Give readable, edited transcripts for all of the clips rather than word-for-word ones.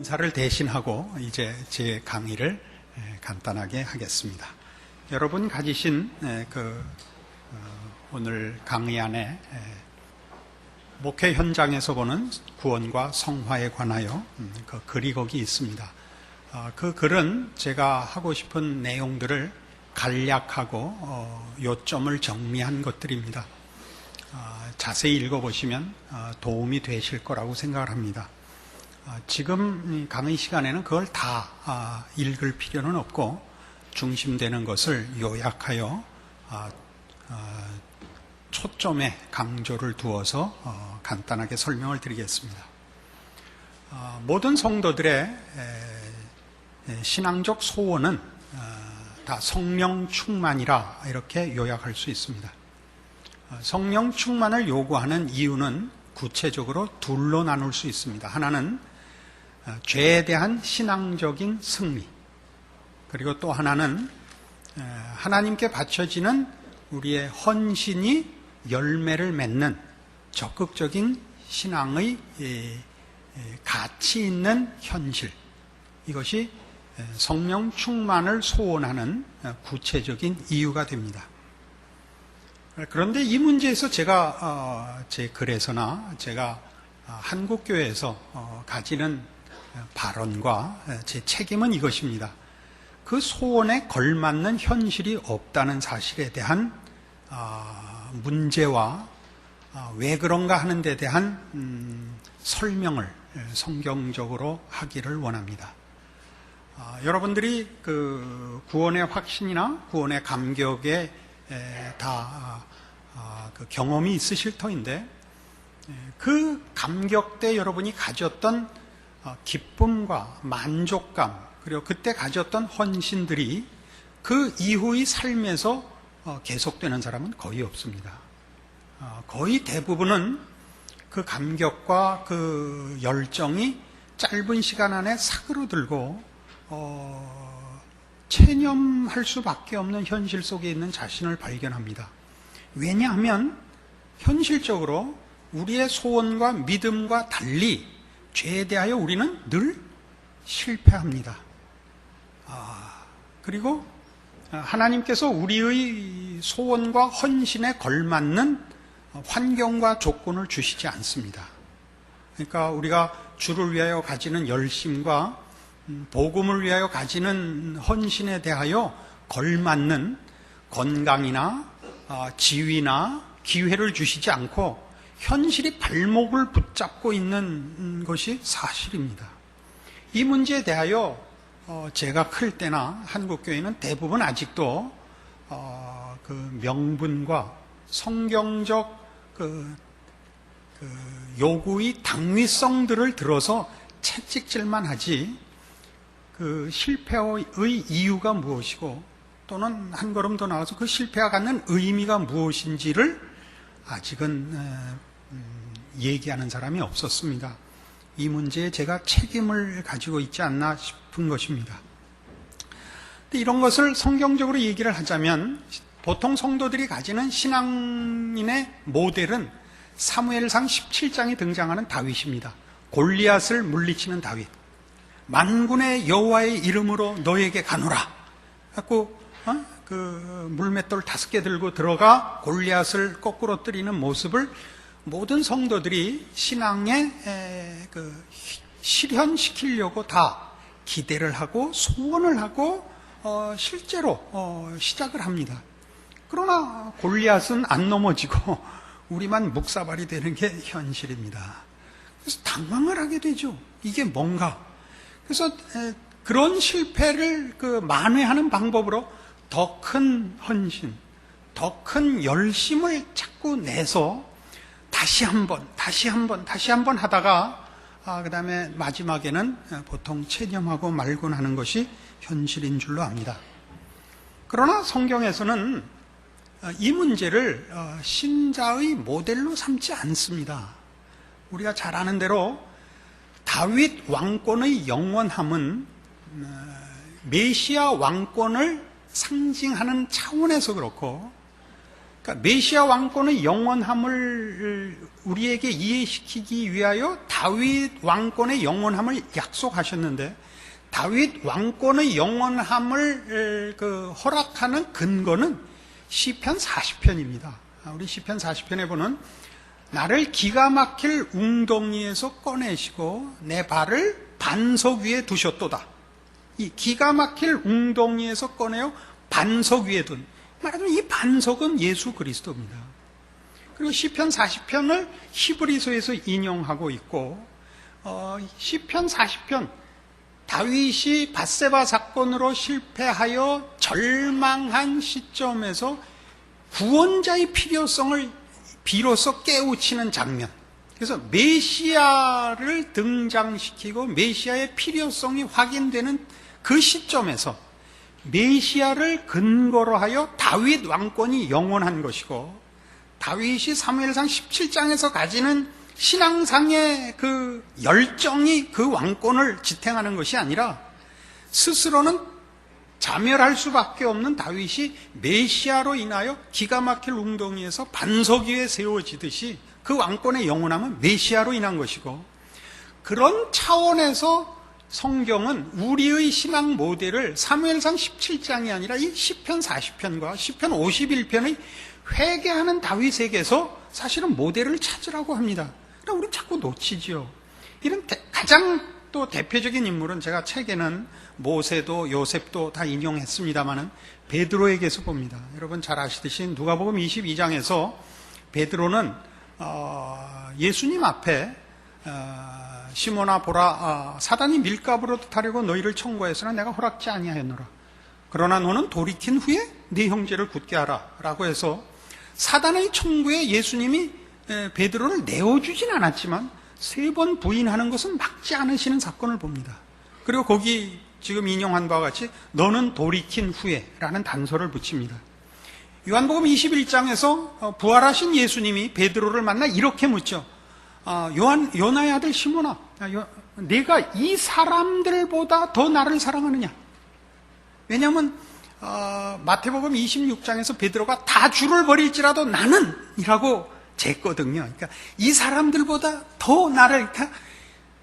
인사를 대신하고 이제 제 강의를 간단하게 하겠습니다. 여러분 가지신 오늘 강의 안에 목회 현장에서 보는 구원과 성화에 관하여 그 글이 거기 있습니다. 그 글은 제가 하고 싶은 내용들을 간략하고 요점을 정리한 것들입니다. 자세히 읽어보시면 도움이 되실 거라고 생각을 합니다. 지금 강의 시간에는 그걸 다 읽을 필요는 없고 중심되는 것을 요약하여 초점에 강조를 두어서 간단하게 설명을 드리겠습니다. 모든 성도들의 신앙적 소원은 다 성령 충만이라 이렇게 요약할 수 있습니다. 성령 충만을 요구하는 이유는 구체적으로 둘로 나눌 수 있습니다. 하나는 죄에 대한 신앙적인 승리, 그리고 또 하나는 하나님께 바쳐지는 우리의 헌신이 열매를 맺는 적극적인 신앙의 가치 있는 현실, 이것이 성령 충만을 소원하는 구체적인 이유가 됩니다. 그런데 이 문제에서 제가 제 글에서나 제가 한국교회에서 가지는 발언과 제 책임은 이것입니다. 그 소원에 걸맞는 현실이 없다는 사실에 대한 문제와 왜 그런가 하는 데 대한 설명을 성경적으로 하기를 원합니다. 여러분들이 그 구원의 확신이나 구원의 감격에 다 그 경험이 있으실 터인데, 그 감격 때 여러분이 가졌던 기쁨과 만족감, 그리고 그때 가졌던 헌신들이 그 이후의 삶에서 계속되는 사람은 거의 없습니다. 거의 대부분은 그 감격과 그 열정이 짧은 시간 안에 사그러들고 체념할 수밖에 없는 현실 속에 있는 자신을 발견합니다. 왜냐하면 현실적으로 우리의 소원과 믿음과 달리 죄에 대하여 우리는 늘 실패합니다. 그리고 하나님께서 우리의 소원과 헌신에 걸맞는 환경과 조건을 주시지 않습니다. 그러니까 우리가 주를 위하여 가지는 열심과 복음을 위하여 가지는 헌신에 대하여 걸맞는 건강이나 지위나 기회를 주시지 않고 현실이 발목을 붙잡고 있는 것이 사실입니다. 이 문제에 대하여 제가 클 때나 한국교회는 대부분 아직도 그 명분과 성경적 그 요구의 당위성들을 들어서 채찍질만 하지, 그 실패의 이유가 무엇이고 또는 한 걸음 더 나아가서 그 실패가 갖는 의미가 무엇인지를 아직은 얘기하는 사람이 없었습니다. 이 문제에 제가 책임을 가지고 있지 않나 싶은 것입니다. 근데 이런 것을 성경적으로 얘기를 하자면, 보통 성도들이 가지는 신앙인의 모델은 사무엘상 17장에 등장하는 다윗입니다. 골리앗을 물리치는 다윗. 만군의 여호와의 이름으로 너에게 가노라 갖고 그 물맷돌 5개 들고 들어가 골리앗을 거꾸로 때리는 모습을 모든 성도들이 신앙에 실현시키려고 다 기대를 하고 소원을 하고 실제로 시작을 합니다. 그러나 골리앗은 안 넘어지고 우리만 묵사발이 되는 게 현실입니다. 그래서 당황을 하게 되죠. 이게 뭔가. 그래서 그런 실패를 만회하는 방법으로 더 큰 헌신, 더 큰 열심을 자꾸 내서 다시 한번 하다가 그 다음에 마지막에는 보통 체념하고 말곤 하는 것이 현실인 줄로 압니다. 그러나 성경에서는 이 문제를 신자의 모델로 삼지 않습니다. 우리가 잘 아는 대로 다윗 왕권의 영원함은 메시아 왕권을 상징하는 차원에서 그렇고, 그러니까 메시아 왕권의 영원함을 우리에게 이해시키기 위하여 다윗 왕권의 영원함을 약속하셨는데, 다윗 왕권의 영원함을 허락하는 근거는 시편 40편입니다. 우리 시편 40편에 보는 나를 기가 막힐 웅덩이에서 꺼내시고 내 발을 반석 위에 두셨도다. 이 기가 막힐 웅덩이에서 꺼내어 반석 위에 둔, 말하자면 이 반석은 예수 그리스도입니다. 그리고 시편 40편을 히브리서에서 인용하고 있고, 시편 40편, 다윗이 밧세바 사건으로 실패하여 절망한 시점에서 구원자의 필요성을 비로소 깨우치는 장면. 그래서 메시아를 등장시키고 메시아의 필요성이 확인되는 그 시점에서 메시아를 근거로 하여 다윗 왕권이 영원한 것이고, 다윗이 사무엘상 17장에서 가지는 신앙상의 그 열정이 그 왕권을 지탱하는 것이 아니라 스스로는 자멸할 수밖에 없는 다윗이 메시아로 인하여 기가 막힐 웅덩이에서 반석 위에 세워지듯이 그 왕권의 영원함은 메시아로 인한 것이고, 그런 차원에서 성경은 우리의 신앙 모델을 사무엘상 17장이 아니라 이 시편 40편과 시편 51편의 회개하는 다윗에게서 사실은 모델을 찾으라고 합니다. 그러나 우리는 자꾸 놓치지요. 이런 가장 또 대표적인 인물은 제가 책에는 모세도 요셉도 다 인용했습니다마는 베드로에게서 봅니다. 여러분 잘 아시듯이 누가복음 22장에서 베드로는 예수님 앞에 시몬아 보라, 사단이 밀가부로 타려고 너희를 청구했으나 내가 허락지 아니하였노라. 그러나 너는 돌이킨 후에 네 형제를 굳게 하라 라고 해서 사단의 청구에 예수님이 베드로를 내어주진 않았지만 3번 부인하는 것은 막지 않으시는 사건을 봅니다. 그리고 거기 지금 인용한 바와 같이 너는 돌이킨 후에 라는 단서를 붙입니다. 요한복음 21장에서 부활하신 예수님이 베드로를 만나 이렇게 묻죠. 요나의 아들 시몬아, 내가 이 사람들보다 더 나를 사랑하느냐? 왜냐하면 마태복음 26장에서 베드로가 다 주를 버릴지라도 나는 이라고 쟀거든요. 그러니까 이 사람들보다 더 나를, 그러니까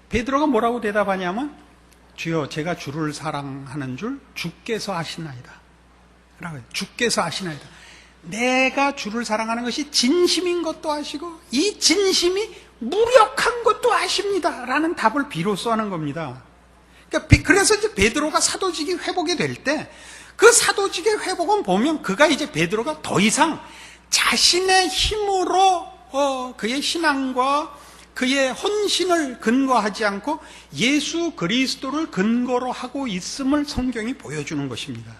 베드로가 뭐라고 대답하냐면 주여 제가 주를 사랑하는 줄 주께서 아시나이다 라고 해요. 주께서 아시나이다. 내가 주를 사랑하는 것이 진심인 것도 아시고 이 진심이 무력한 것도 아십니다 라는 답을 비로소 하는 겁니다. 그러니까 그래서 이제 베드로가 사도직이 회복이 될 때 그 사도직의 회복은 보면 그가 이제 베드로가 더 이상 자신의 힘으로 그의 신앙과 그의 헌신을 근거하지 않고 예수 그리스도를 근거로 하고 있음을 성경이 보여주는 것입니다.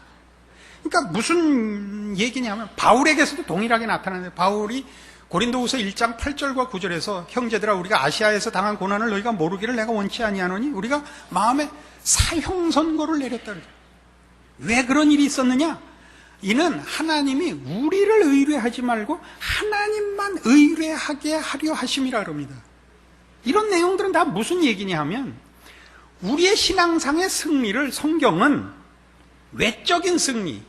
그러니까 무슨 얘기냐면 바울에게서도 동일하게 나타나는데, 바울이 고린도후서 1장 8절과 9절에서 형제들아 우리가 아시아에서 당한 고난을 너희가 모르기를 내가 원치 아니하노니 우리가 마음에 사형 선고를 내렸다. 왜 그런 일이 있었느냐? 이는 하나님이 우리를 의뢰하지 말고 하나님만 의뢰하게 하려 하심이라 그럽니다. 이런 내용들은 다 무슨 얘기냐 하면 우리의 신앙상의 승리를 성경은 외적인 승리,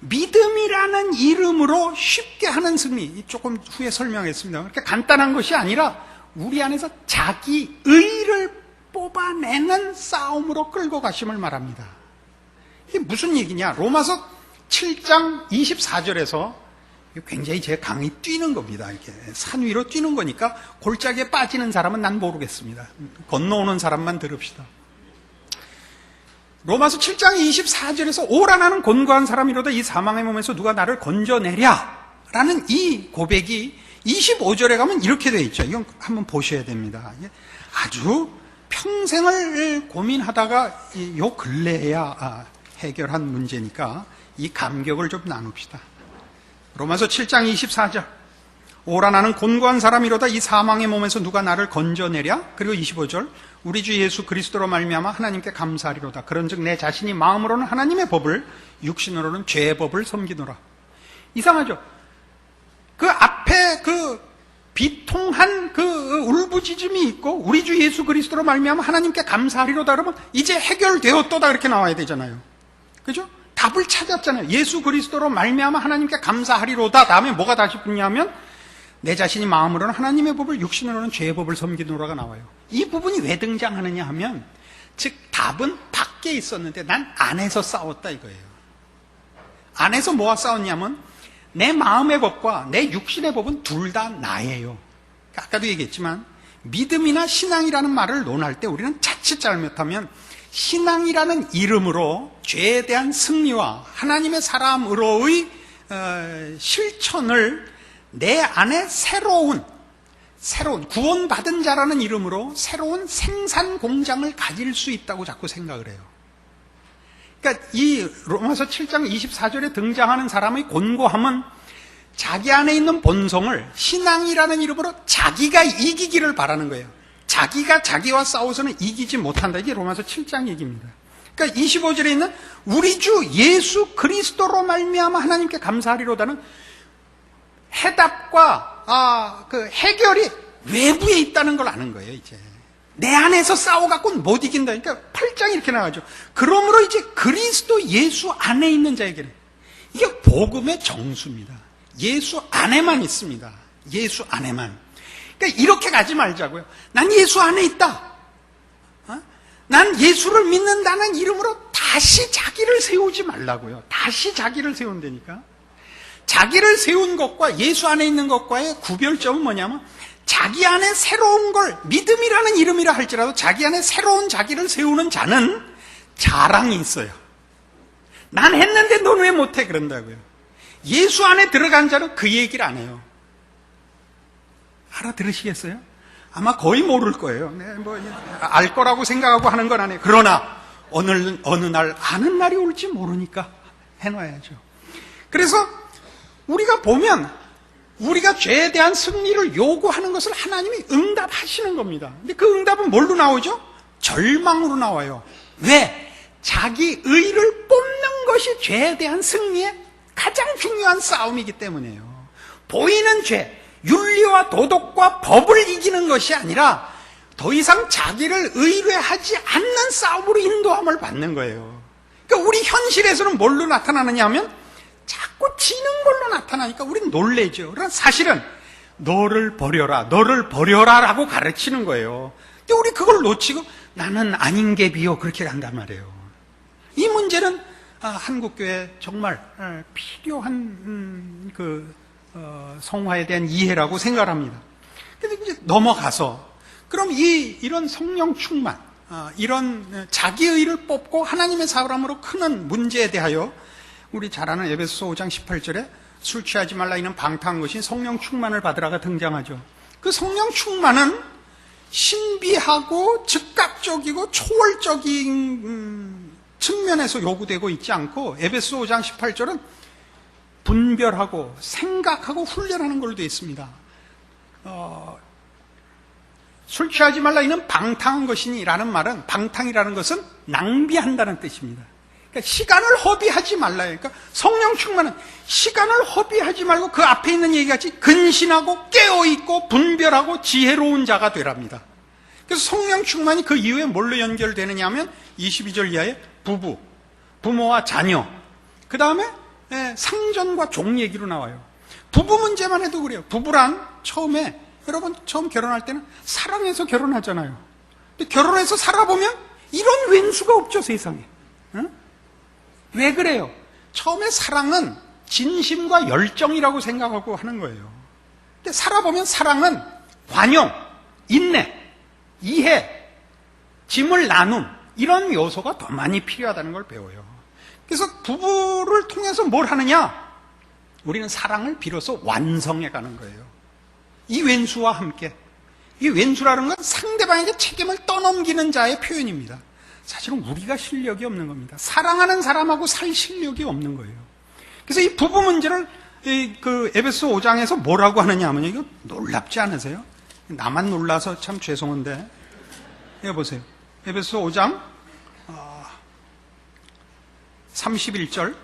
믿음이라는 이름으로 쉽게 하는 승리, 조금 후에 설명했습니다. 그렇게 간단한 것이 아니라 우리 안에서 자기 의를 뽑아내는 싸움으로 끌고 가심을 말합니다. 이게 무슨 얘기냐? 로마서 7장 24절에서 굉장히 제 강이 뛰는 겁니다. 이렇게 산 위로 뛰는 거니까 골짜기에 빠지는 사람은 난 모르겠습니다. 건너오는 사람만 들읍시다. 로마서 7장 24절에서 오라 나는 곤고한 사람이로다 이 사망의 몸에서 누가 나를 건져내랴 라는 이 고백이 25절에 가면 이렇게 되어 있죠. 이건 한번 보셔야 됩니다. 아주 평생을 고민하다가 요 근래에야 해결한 문제니까 이 감격을 좀 나눕시다. 로마서 7장 24절 오라 나는 곤고한 사람이로다 이 사망의 몸에서 누가 나를 건져내랴. 그리고 25절 우리 주 예수 그리스도로 말미암아 하나님께 감사하리로다. 그런즉 내 자신이 마음으로는 하나님의 법을 육신으로는 죄의 법을 섬기노라. 이상하죠? 그 앞에 그 비통한 그 울부짖음이 있고 우리 주 예수 그리스도로 말미암아 하나님께 감사하리로다 그러면 이제 해결되었도다 그렇게 나와야 되잖아요. 그죠? 답을 찾았잖아요. 예수 그리스도로 말미암아 하나님께 감사하리로다. 다음에 뭐가 다시 붙냐면 내 자신이 마음으로는 하나님의 법을, 육신으로는 죄의 법을 섬기노라가 나와요. 이 부분이 왜 등장하느냐 하면, 즉 답은 밖에 있었는데 난 안에서 싸웠다 이거예요. 안에서 뭐와 싸웠냐면 내 마음의 법과 내 육신의 법은 둘 다 나예요. 아까도 얘기했지만 믿음이나 신앙이라는 말을 논할 때 우리는 자칫 잘못하면 신앙이라는 이름으로 죄에 대한 승리와 하나님의 사람으로의 실천을 내 안에 새로운 구원받은 자라는 이름으로 새로운 생산 공장을 가질 수 있다고 자꾸 생각을 해요. 그러니까 이 로마서 7장 24절에 등장하는 사람의 곤고함은 자기 안에 있는 본성을 신앙이라는 이름으로 자기가 이기기를 바라는 거예요. 자기가 자기와 싸워서는 이기지 못한다. 이게 로마서 7장 얘기입니다. 그러니까 25절에 있는 우리 주 예수 그리스도로 말미암아 하나님께 감사하리로다는 해답과 그 해결이 외부에 있다는 걸 아는 거예요. 이제 내 안에서 싸워갖고는 못 이긴다. 그러니까 8장이 이렇게 나가죠. 그러므로 이제 그리스도 예수 안에 있는 자에게는, 이게 복음의 정수입니다. 예수 안에만 있습니다. 예수 안에만. 그러니까 이렇게 가지 말자고요. 난 예수 안에 있다. 난 예수를 믿는다는 이름으로 다시 자기를 세우지 말라고요. 다시 자기를 세운다니까. 자기를 세운 것과 예수 안에 있는 것과의 구별점은 뭐냐면, 자기 안에 새로운 걸, 믿음이라는 이름이라 할지라도 자기 안에 새로운 자기를 세우는 자는 자랑이 있어요. 난 했는데 너는 왜 못해? 그런다고요. 예수 안에 들어간 자는 그 얘기를 안 해요. 알아들으시겠어요? 아마 거의 모를 거예요. 네, 알 거라고 생각하고 하는 건 아니에요. 그러나 어느 날 아는 날이 올지 모르니까 해놔야죠. 그래서 우리가 보면 우리가 죄에 대한 승리를 요구하는 것을 하나님이 응답하시는 겁니다. 근데 그 응답은 뭘로 나오죠? 절망으로 나와요. 왜? 자기 의를 뽑는 것이 죄에 대한 승리의 가장 중요한 싸움이기 때문이에요. 보이는 죄, 윤리와 도덕과 법을 이기는 것이 아니라 더 이상 자기를 의뢰하지 않는 싸움으로 인도함을 받는 거예요. 그러니까 우리 현실에서는 뭘로 나타나느냐 하면 자꾸 지는 걸로 나타나니까 우리는 놀래죠. 그러나 사실은 너를 버려라, 너를 버려라라고 가르치는 거예요. 근데 우리 그걸 놓치고 나는 아닌 게 비요 그렇게 간단 말이에요. 이 문제는 한국교회 정말 필요한 성화에 대한 이해라고 생각합니다. 근데 이제 넘어가서 그럼 이런 성령 충만, 이런 자기의를 뽑고 하나님의 사람으로 크는 문제에 대하여 우리 잘 아는 에베소서 5장 18절에 술 취하지 말라 이는 방탕한 것이 성령 충만을 받으라가 등장하죠. 그 성령 충만은 신비하고 즉각적이고 초월적인 측면에서 요구되고 있지 않고, 에베소 5장 18절은 분별하고 생각하고 훈련하는 걸로 되어 있습니다. 술 취하지 말라 이는 방탕한 것이니 라는 말은, 방탕이라는 것은 낭비한다는 뜻입니다. 그러니까 시간을 허비하지 말라요. 그러니까 성령 충만은 시간을 허비하지 말고 그 앞에 있는 얘기같이 근신하고 깨어있고 분별하고 지혜로운 자가 되랍니다. 그래서 성령 충만이 그 이후에 뭘로 연결되느냐 하면 22절 이하에 부모와 자녀, 그 다음에 상전과 종 얘기로 나와요. 부부 문제만 해도 그래요. 부부란 처음에, 여러분 처음 결혼할 때는 사랑해서 결혼하잖아요. 근데 결혼해서 살아보면 이런 왼수가 없죠, 세상에. 응? 왜 그래요? 처음에 사랑은 진심과 열정이라고 생각하고 하는 거예요. 근데 살아보면 사랑은 관용, 인내, 이해, 짐을 나눔, 이런 요소가 더 많이 필요하다는 걸 배워요. 그래서 부부를 통해서 뭘 하느냐? 우리는 사랑을 비로소 완성해 가는 거예요. 이 왼수와 함께. 이 왼수라는 건 상대방에게 책임을 떠넘기는 자의 표현입니다. 사실은 우리가 실력이 없는 겁니다. 사랑하는 사람하고 살 실력이 없는 거예요. 그래서 이 부부 문제를 그 에베소 5장에서 뭐라고 하느냐 하면, 이거 놀랍지 않으세요? 나만 놀라서 참 죄송한데, 이거 보세요. 에베소 5장 31절,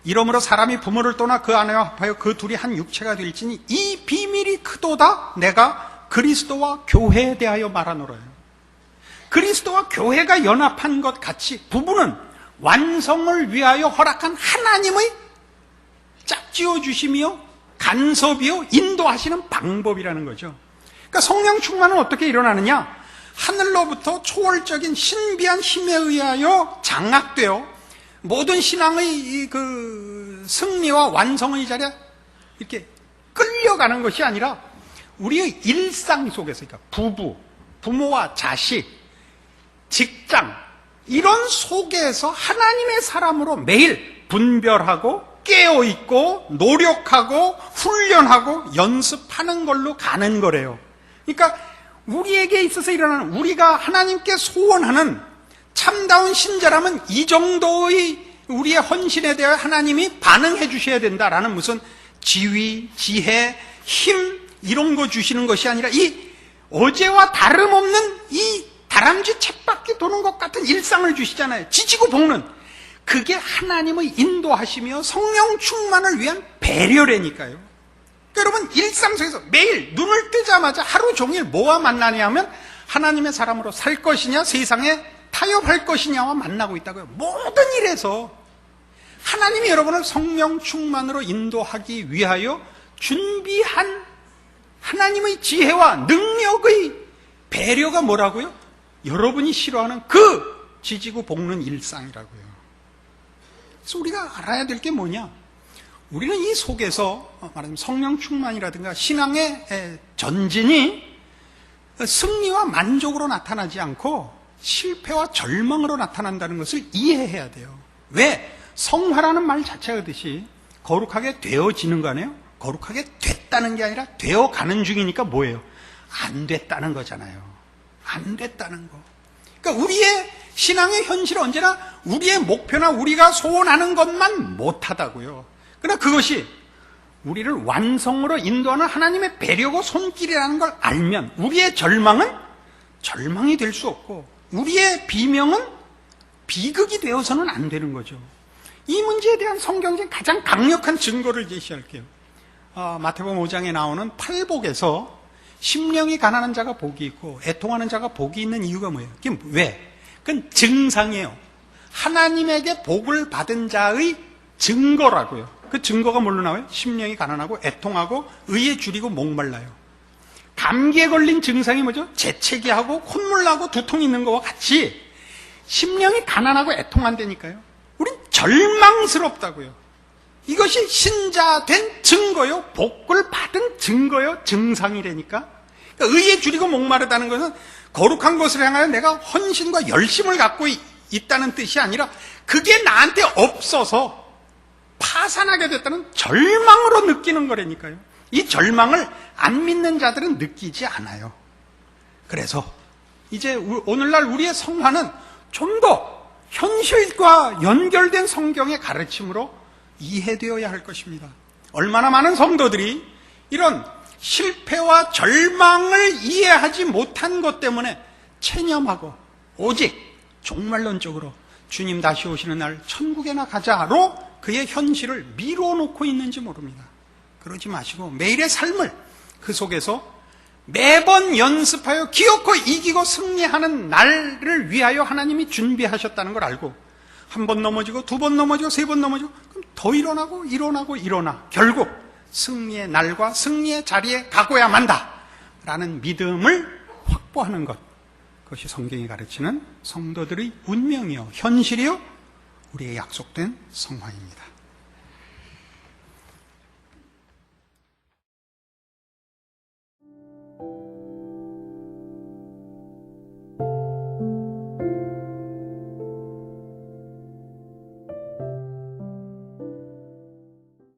이러므로 사람이 부모를 떠나 그 아내와 합하여 그 둘이 한 육체가 될지니 이 비밀이 크도다 내가 그리스도와 교회에 대하여 말하노라요. 그리스도와 교회가 연합한 것 같이 부부는 완성을 위하여 허락한 하나님의 짝지어 주시며 간섭이요 인도하시는 방법이라는 거죠. 그러니까 성령 충만은 어떻게 일어나느냐? 하늘로부터 초월적인 신비한 힘에 의하여 장악되어 모든 신앙의 그 승리와 완성의 자리에 이렇게 끌려가는 것이 아니라 우리의 일상 속에서, 그러니까 부부, 부모와 자식, 직장, 이런 속에서 하나님의 사람으로 매일 분별하고 깨어있고 노력하고 훈련하고 연습하는 걸로 가는 거래요. 그러니까 우리에게 있어서 일어나는, 우리가 하나님께 소원하는 참다운 신자라면 이 정도의 우리의 헌신에 대해 하나님이 반응해 주셔야 된다라는 무슨 지위, 지혜, 힘 이런 거 주시는 것이 아니라 이 어제와 다름없는 이 다람쥐 쳇바퀴 도는 것 같은 일상을 주시잖아요. 지지고 볶는. 그게 하나님의 인도하시며 성령 충만을 위한 배려라니까요. 그러니까 여러분 일상 속에서 매일 눈을 뜨자마자 하루 종일 뭐와 만나냐 하면 하나님의 사람으로 살 것이냐 세상에 타협할 것이냐와 만나고 있다고요. 모든 일에서 하나님이 여러분을 성령 충만으로 인도하기 위하여 준비한 하나님의 지혜와 능력의 배려가 뭐라고요? 여러분이 싫어하는 그 지지고 볶는 일상이라고요. 그래서 우리가 알아야 될 게 뭐냐? 우리는 이 속에서 말하자면 성령 충만이라든가 신앙의 전진이 승리와 만족으로 나타나지 않고 실패와 절망으로 나타난다는 것을 이해해야 돼요. 왜? 성화라는 말 자체가 듯이 거룩하게 되어지는 거 아니에요? 거룩하게 됐다는 게 아니라 되어가는 중이니까 뭐예요? 안 됐다는 거잖아요. 안 됐다는 거. 그러니까 우리의 신앙의 현실은 언제나 우리의 목표나 우리가 소원하는 것만 못하다고요. 그러나 그것이 우리를 완성으로 인도하는 하나님의 배려고 손길이라는 걸 알면 우리의 절망은 절망이 될 수 없고 우리의 비명은 비극이 되어서는 안 되는 거죠. 이 문제에 대한 성경적인 가장 강력한 증거를 제시할게요. 마태복음 5장에 나오는 팔복에서 심령이 가난한 자가 복이 있고 애통하는 자가 복이 있는 이유가 뭐예요? 그게 왜? 그건 증상이에요. 하나님에게 복을 받은 자의 증거라고요. 그 증거가 뭘로 나와요? 심령이 가난하고 애통하고 의에 줄이고 목말라요. 감기에 걸린 증상이 뭐죠? 재채기 하고 콧물 나고 두통 있는 거와 같이 심령이 가난하고 애통한다니까요. 우린 절망스럽다고요. 이것이 신자된 증거요, 복을 받은 증거요, 증상이라니까. 그러니까 의에 줄이고 목마르다는 것은 거룩한 것을 향하여 내가 헌신과 열심을 갖고 있다는 뜻이 아니라 그게 나한테 없어서 파산하게 됐다는 절망으로 느끼는 거라니까요. 이 절망을 안 믿는 자들은 느끼지 않아요. 그래서 이제 오늘날 우리의 성화는 좀 더 현실과 연결된 성경의 가르침으로 이해되어야 할 것입니다. 얼마나 많은 성도들이 이런 실패와 절망을 이해하지 못한 것 때문에 체념하고 오직 종말론적으로 주님 다시 오시는 날 천국에나 가자로 그의 현실을 미뤄놓고 있는지 모릅니다. 그러지 마시고 매일의 삶을 그 속에서 매번 연습하여 기어코 이기고 승리하는 날을 위하여 하나님이 준비하셨다는 걸 알고 한 번 넘어지고 두 번 넘어지고 세 번 넘어지고 그럼 더 일어나 결국 승리의 날과 승리의 자리에 가고야 만다 라는 믿음을 확보하는 것, 그것이 성경이 가르치는 성도들의 운명이요 현실이요 우리의 약속된 성화입니다.